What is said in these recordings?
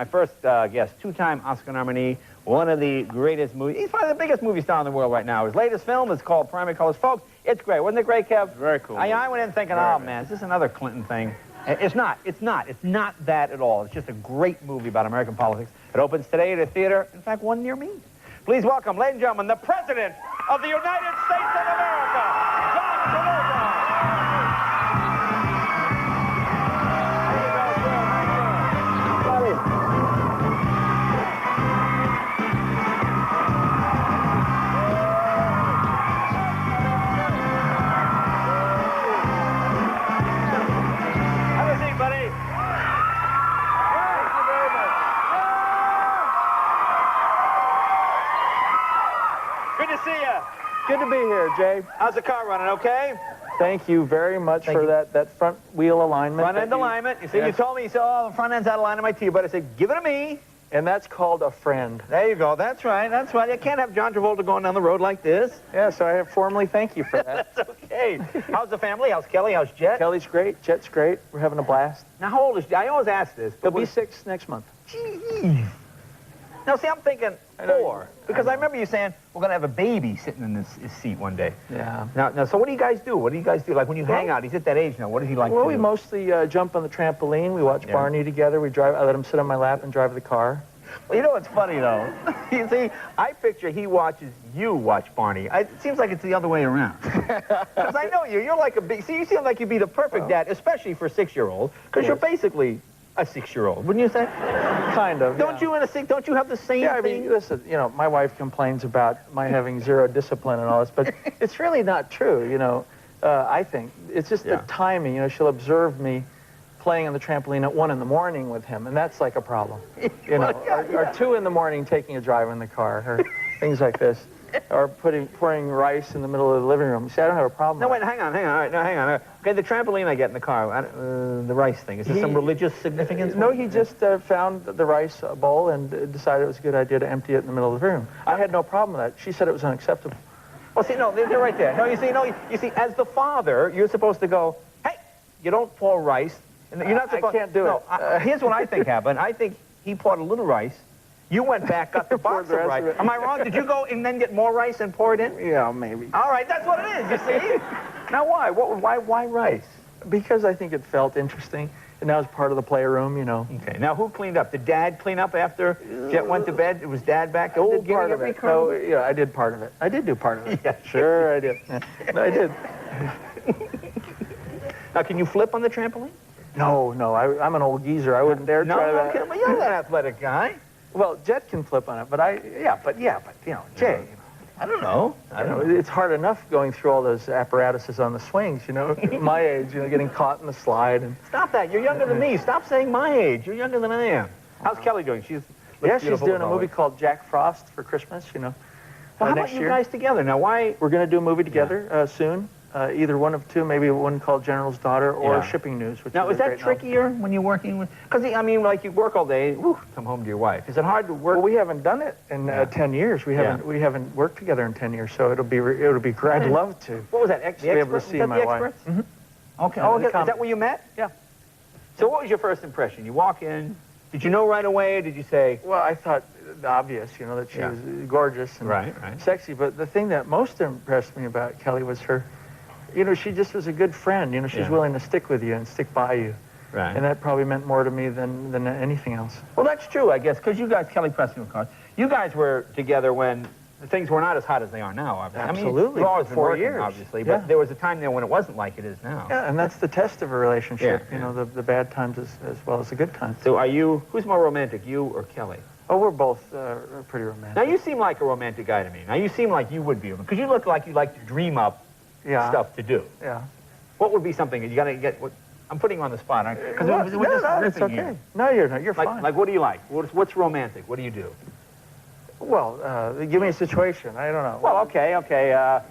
My first guest, two-time Oscar nominee, one of the greatest movies. He's probably the biggest movie star in the world right now. His latest film is called Primary Colors. Folks, it's great. Wasn't it great, Kev? Very cool. I went in thinking, oh, man, is this another Clinton thing? It's not. It's not. It's not that at all. It's just a great movie about American politics. It opens today at a theater, in fact, one near me. Please welcome, ladies and gentlemen, the President of the United States of America, John Travolta. Good to be here, Jay. How's the car running, okay? Thank you very much for that front wheel alignment. Front end alignment. You see, yes. You told me, you said, oh, the front end's out of line in my tee, but I said, give it to me. And that's called a friend. There you go. That's right. That's right. You can't have John Travolta going down the road like this. Yeah, so I have formally thank you for that. That's okay. How's the family? How's Kelly? How's Jet? Kelly's great. Jet's great. We're having a blast. Now, how old is Jet? I always ask this. He'll be 6 next month. Jeez. Now, see, I'm thinking 4, because I remember you saying we're going to have a baby sitting in his seat one day. Yeah. Now, so what do you guys do? What do you guys do? Like when you hang out, he's at that age now. What does he like to do? Well, we mostly jump on the trampoline. We watch Barney together. We drive. I let him sit on my lap and drive the car. Well, you know what's funny, though? You see, I picture he watches you watch Barney. It seems like it's the other way around. Because I know you. You're like a big... See, you seem like you'd be the perfect dad, especially for a 6-year-old, because you're basically a 6-year-old, wouldn't you say? Kind of. Don't you have the same I mean, listen, you know, my wife complains about my having 0 discipline and all this, but it's really not true, you know. I think it's just the timing. You know, she'll observe me playing on the trampoline at 1 in the morning with him, and that's like a problem. You know, or 2 in the morning taking a drive in the car, or things like this, or pouring rice in the middle of the living room. See, I don't have a problem. No, wait, hang on. All right, no, hang on. Okay, the trampoline I get in the car, the rice thing. Is there some religious significance? No, he just found the rice bowl and decided it was a good idea to empty it in the middle of the room. I had no problem with that. She said it was unacceptable. Well, see, no, they're right there. No, you see, as the father, you're supposed to go, hey, you don't pour rice. And you're not supposed, I can't do it. Here's what I think happened. I think he poured a little rice. You went back, got the box of rice. Am I wrong? Did you go and then get more rice and pour it in? Yeah, maybe. All right, that's what it is, you see? Now, why? Why rice? Because I think it felt interesting, and that was part of the playroom, you know. Okay. Now, who cleaned up? Did Dad clean up after Jet went to bed? Was Dad back? I did part of it. No, yeah, I did part of it. I did do part of it. Yeah. Sure, I did. Yeah. I did. Now, can you flip on the trampoline? No, I'm an old geezer. I wouldn't dare try that. No, you're an athletic guy. Well, Jet can flip on it, but but you know, Jay. I don't know. It's hard enough going through all those apparatuses on the swings, you know. At my age, you know, getting caught in the slide. And stop that. You're younger than me. Stop saying my age. You're younger than I am. How's Kelly doing? She's doing a movie called Jack Frost for Christmas, you know. Well, how about you guys together? Now, why? We're going to do a movie together soon. Either one of 2, maybe one called General's Daughter or Shipping News. Which now, is that trickier when you're working with? Because I mean, like you work all day, come home to your wife. Is it hard to work? Well, we haven't done it in 10 years. We haven't worked together in 10 years, so it'll be great. I'd love to. What was that? To be able to see my wife. Mm-hmm. Okay. Oh, is that where you met? Yeah. So, what was your first impression? You walk in. Did you know right away? Did you say? Well, I thought obvious, you know, that she was gorgeous and sexy. But the thing that most impressed me about Kelly was her. You know, she just was a good friend. You know, she's willing to stick with you and stick by you. Right. And that probably meant more to me than anything else. Well, that's true, I guess, because you guys, Kelly Preston, of course, you guys were together when things were not as hot as they are now, obviously. Absolutely. I mean, you've always been 4 working, years. obviously, but there was a time there when it wasn't like it is now. Yeah, and that's the test of a relationship, you know, the bad times as well as the good times. So who's more romantic, you or Kelly? Oh, we're both pretty romantic. Now, you seem like a romantic guy to me. Now, you seem like you would be, because you look like you like to dream up stuff to do. Yeah. What would be something that you got to get? I'm putting you on the spot. Because it's okay. No, you're not. You're fine. Like, what do you like? What's romantic? What do you do? Well, give me a situation. I don't know. Well, okay. I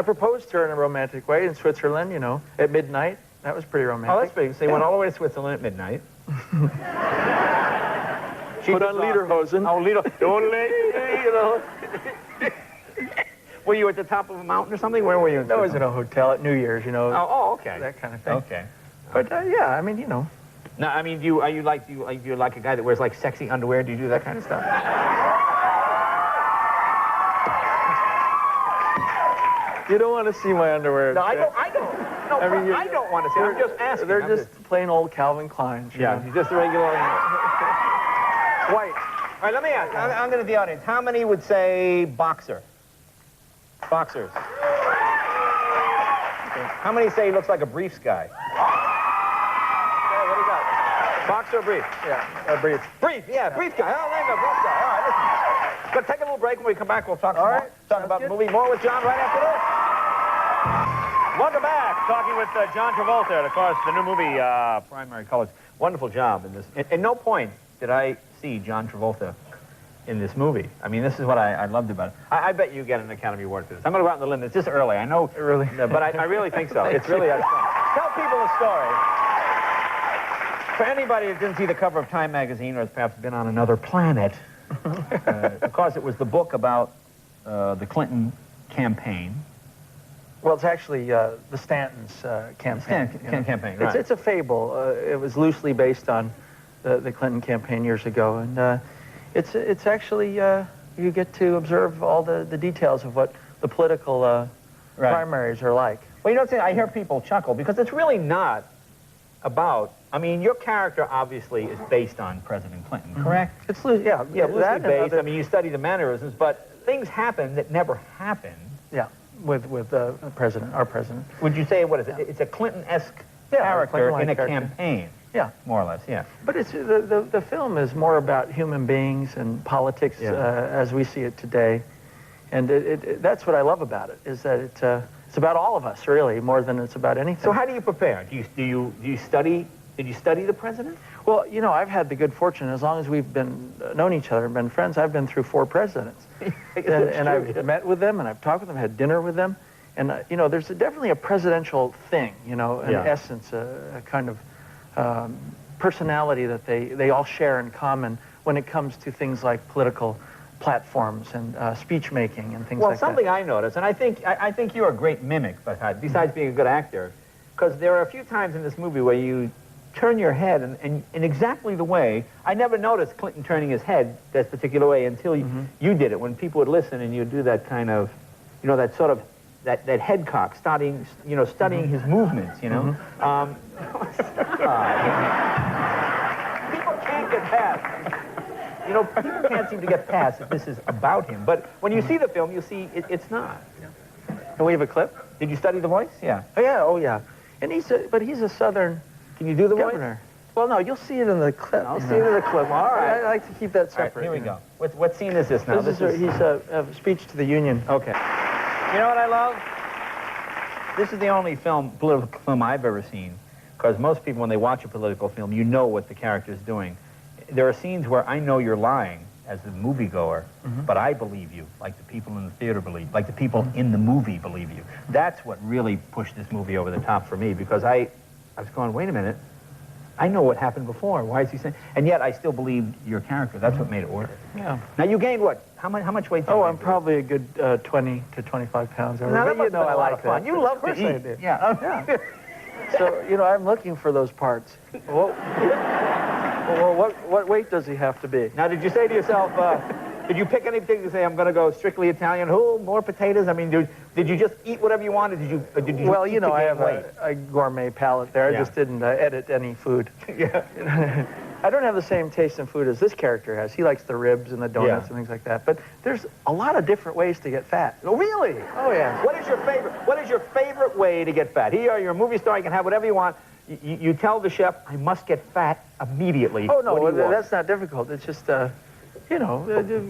proposed to her in a romantic way in Switzerland, you know, at midnight. That was pretty romantic. Oh, that's big. So you went all the way to Switzerland at midnight. Put on lederhosen. Oh, you know. Were you at the top of a mountain or something? Where were you? That was in a hotel at New Year's, you know. Oh, okay. That kind of thing. Okay. But, yeah, I mean, you know. No, I mean, are you like a guy that wears like sexy underwear? Do you do that kind of stuff? You don't want to see my underwear. No, I don't. No, I mean, I don't want to see. I'm just asking. They're just plain old Calvin Kleins. Yeah, just regular white. All right, let me ask. I'm going to the audience. How many would say boxer? Boxers. Okay. How many say he looks like a briefs guy? What do you got? Boxer or brief? Yeah, brief. Brief, yeah, brief guy. Oh, there you go, brief guy. All right, listen. Let's take a little break. When we come back, we'll talk some more. Talk about the movie more with John right after this. Welcome back. Talking with John Travolta, and of course, the new movie, Primary Colors. Wonderful job in this. At no point did I see John Travolta in this movie. I mean, this is what I loved about it. I bet you get an Academy Award for this. I'm going to go out on the limb. It's just early. I know. Really? But I really think so. It's really fun. Tell people a story. For anybody that didn't see the cover of Time magazine or has perhaps been on another planet, because it was the book about the Clinton campaign. Well, it's actually the Stanton's campaign. Campaign, right. It's a fable. It was loosely based on the Clinton campaign years ago, and it's actually you get to observe all the details of what the political primaries are like. Well, you know what I hear people chuckle because it's really not about. I mean, your character obviously is based on President Clinton, correct? It's loosely loosely based. I mean, you study the mannerisms, but things happen that never happened. Yeah. With our president. Would you say, what is it? It's a Clinton-esque character in a campaign. Yeah. More or less, yeah. But it's the film is more about human beings and politics as we see it today. And that's what I love about it, is that it's about all of us, really, more than it's about anything. So how do you prepare? Did you study the president? Well, you know, I've had the good fortune, as long as we've known each other and been friends, I've been through 4 presidents. and I've met with them, and I've talked with them, had dinner with them. And, you know, there's definitely a presidential thing, you know, in essence, a kind of personality that they all share in common when it comes to things like political platforms and speech making and things like that. Well, something I noticed, and I think you're a great mimic, besides being a good actor, because there are a few times in this movie where you turn your head and in exactly the way. I never noticed Clinton turning his head that particular way until you did it, when people would listen and you'd do that kind of, you know, that sort of, that head cock, studying his movements, you know. People can't get past, you know, people can't seem to get past that this is about him. But when you see the film, you see it's not. Can we have a clip? Did you study the voice? Yeah. Oh yeah. And he's a Southern. Can you do the governor. voice? Well, no, you'll see it in the clip. I'll see it in the clip. All right. I like to keep that separate. All right, here we go. What scene is this now? He's a speech to the Union. Okay. You know what I love? This is the only political film I've ever seen, because most people, when they watch a political film, you know what the character is doing. There are scenes where I know you're lying as a moviegoer, but I believe you, like the people in the theater believe, like the people in the movie believe you. That's what really pushed this movie over the top for me, because I was going, wait a minute, I know what happened before. Why is he saying? And yet I still believed your character. That's what made it work. Yeah. Now you gained what? How much weight? I'm probably a good 20 to 25 pounds over. Now, but you know, I like fun. You love to eat. I do. Yeah. So, you know, I'm looking for those parts. Well, what weight does he have to be? Now, did you say to yourself, did you pick anything to say, I'm going to go strictly Italian? Who? More potatoes? I mean, did you just eat whatever you wanted? Did you well, you know, I have a gourmet palate there. I just didn't edit any food. Yeah. I don't have the same taste in food as this character has. He likes the ribs and the donuts and things like that. But there's a lot of different ways to get fat. Oh, really? Oh, yeah. What is your favorite way to get fat? Here, you're a movie star. You can have whatever you want. You tell the chef, I must get fat immediately. Oh, no, that's not difficult. It's just, you know.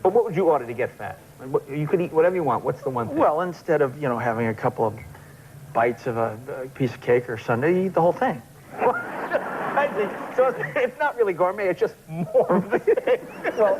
But what would you order to get fat? You could eat whatever you want. What's the one thing? Well, instead of, you know, having a couple of bites of a piece of cake or sundae, you eat the whole thing. I see. So it's not really gourmet, it's just more of the thing. Well,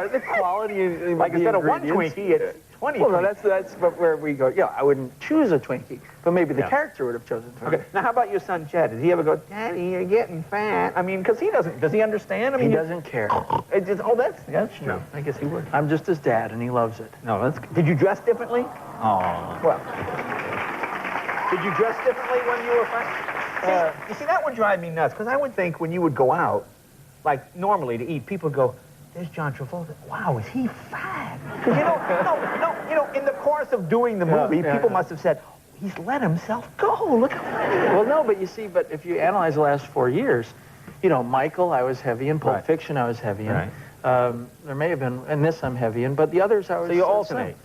the quality of like instead of one Twinkie, it's 20 Well, Twinkies. no, that's where we go, yeah, I wouldn't choose a Twinkie, but maybe the character would have chosen Twinkie. Okay, now how about your son, Chad? Did he ever go, Daddy, you're getting fat? I mean, because does he understand? I mean, he doesn't care. That's true. I guess he would. I'm just his dad, and he loves it. No, did you dress differently? Oh. Well, did you dress differently when you were fat? You see, that would drive me nuts, because I would think when you would go out, like normally to eat, people would go, there's John Travolta. Wow, is he fat? Because in the course of doing the movie, people must have said, he's let himself go. Look how fat. Well, no, but you see, but if you analyze the last 4 years, you know, Michael, I was heavy in. Pulp Fiction, I was heavy in. There may have been, in this I'm heavy in, but the others I was... So you alternate?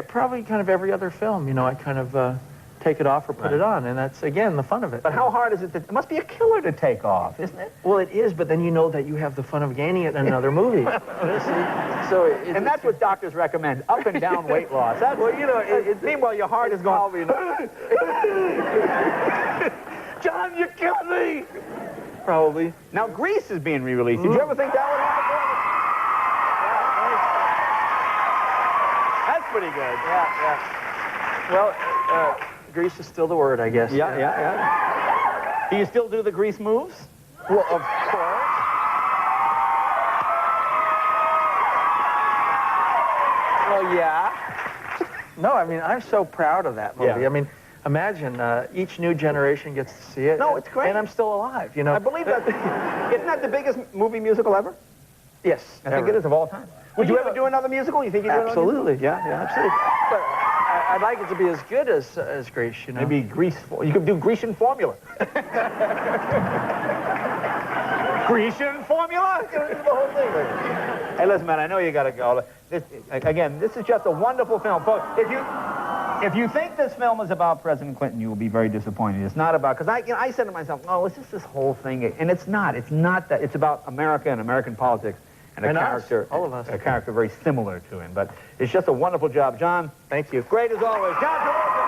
Probably kind of every other film, you know, I kind of take it off or put it on, and that's, again, the fun of it. But how hard is it? It must be a killer to take off, isn't it? Well, it is, but then you know that you have the fun of gaining it in another movie. And that's what doctors recommend, up and down weight loss. That's, well, you know, meanwhile, your heart is going... John, you killed me! Probably. Now, Grease is being re-released. Did you ever think that would happen? That's pretty good. Well, Grease is still the word, I guess. Yeah. Do you still do the Grease moves? Well, of course. Well, yeah. No, I mean, I'm so proud of that movie. Yeah. I mean, imagine each new generation gets to see it. No, it's great. And I'm still alive, you know. I believe that. Isn't that the biggest movie musical ever? Yes. I think it is of all time. Would you ever do another musical? You think you'd do another musical? Absolutely, yeah, absolutely. But I'd like it to be as good as Grease, you know. Maybe Grease. You could do Grecian Formula. Grecian Formula? The whole thing. Hey, listen, man, I know you got to go. Again, this is just a wonderful film. Folks, if you think this film is about President Clinton, you will be very disappointed. It's not about, because I said to myself, oh, it's just this whole thing. And it's not. It's not that. It's about America and American politics. And a character, all of us. A character very similar to him. But it's just a wonderful job. John, thank you. Great as always. John Travolta.